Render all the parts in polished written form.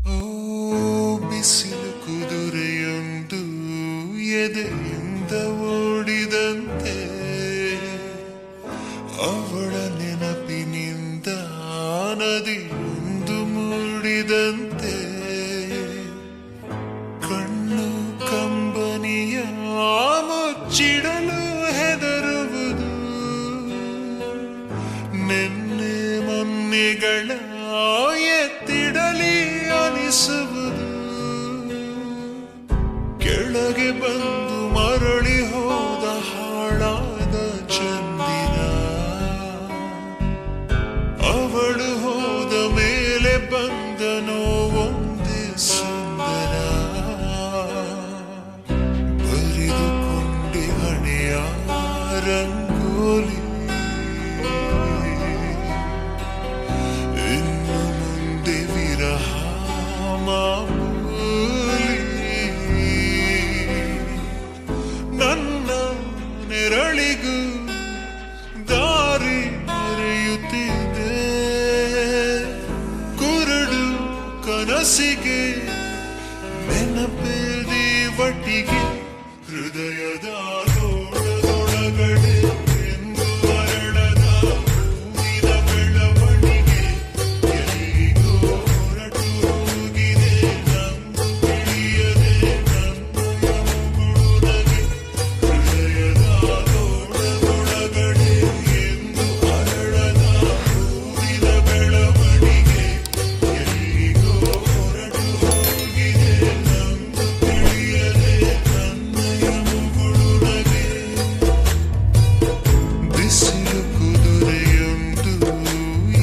ಓ ಬಿಸಿಲು ಕುದುರೆಯೊಂದು ಎದೆಯಿಂದ ಓಡಿದಂತೆ ಅವಳ ನೆನಪಿನಿಂದ ನದಿಯೊಂದು ಮೂಡಿದಂತೆ ಕಣ್ಣು ಕಂಬನಿಯ ಮುಚ್ಚಿಡಲು ಹೆದರುವುದು ನೆನ್ನೆ ಮೊನ್ನೆಗಳ ಎತ್ತಿಡಲಿ ಅನಿಸುವುದು ಕೆಳಗೆ ಬಂದು ಮರಳಿ ಹೋದ ಹಾಳಾದ ಚಂದಿರ ಅವಳು ಹೋದ ಮೇಲೆ ಬಂದ ನೋವೊಂದೇ ಸುಂದರ ಬರಿದುಕೊಂಡೆ ಹಣೆಯ ರಂಗೋಲಿ ಇನ್ನು ಮುಂದೆ ವಿರಹ ಮಾಮೂಲಿ ನನ್ನ ನೆರಳಿಗೂ ದಾರಿ ಮರೆಯುತ್ತಿದೆ ಕುರುಡು ಕನಸಿಗೆ ನೆನಪೇದಿ ಒಟ್ಟಿಗೆ ಹೃದಯದ ತೋಟದೊಳಗಡೆ ಎಂದು ಅರಳದ ಹೂವಿನ ಬೆಳವಣಿಗೆ ಎಲ್ಲಿಗೋ ಹೊರಟು ಹೋಗಿದೆ ನಂದು ತಿಳಿಯದೆ ನನ್ನಯ ಮುಗುಳುನಗೆ ಹೃದಯದ ತೋಟದೊಳಗಡೆ ಎಂದು ಅರಳದ ಹೂವಿನ ಬೆಳವಣಿಗೆ ಎಲ್ಲಿಗೋ ಹೊರಟು ಹೋಗಿದೆ ನಂದು ತಿಳಿಯದೆ ನನ್ನಯ ಮುಗುಳುನಗೆ ಬಿಸಿಲು ಕುದುರೆಯೊಂದು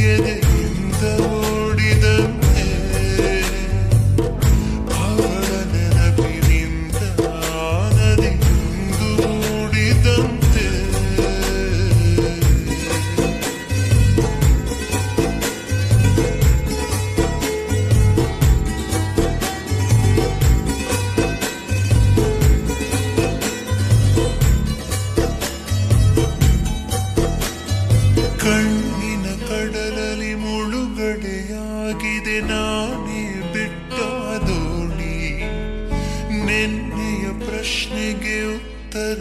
ಎದೆಯಿಂದ ಓಡಿದಂತೆ ಅವಳ ನೆನಪಿನಿಂದ ನದಿಯೊಂದು ಮೂಡಿದಂತೆ ಕಣ್ಣಿನ ಕಡಲಲ್ಲಿ ಮುಳುಗಡೆಯಾಗಿದೆ ನಾನೇ ಬಿಟ್ಟ ದೋಣಿ ನಿನ್ನೆಯ ಪ್ರಶ್ನೆಗೆ ಉತ್ತರ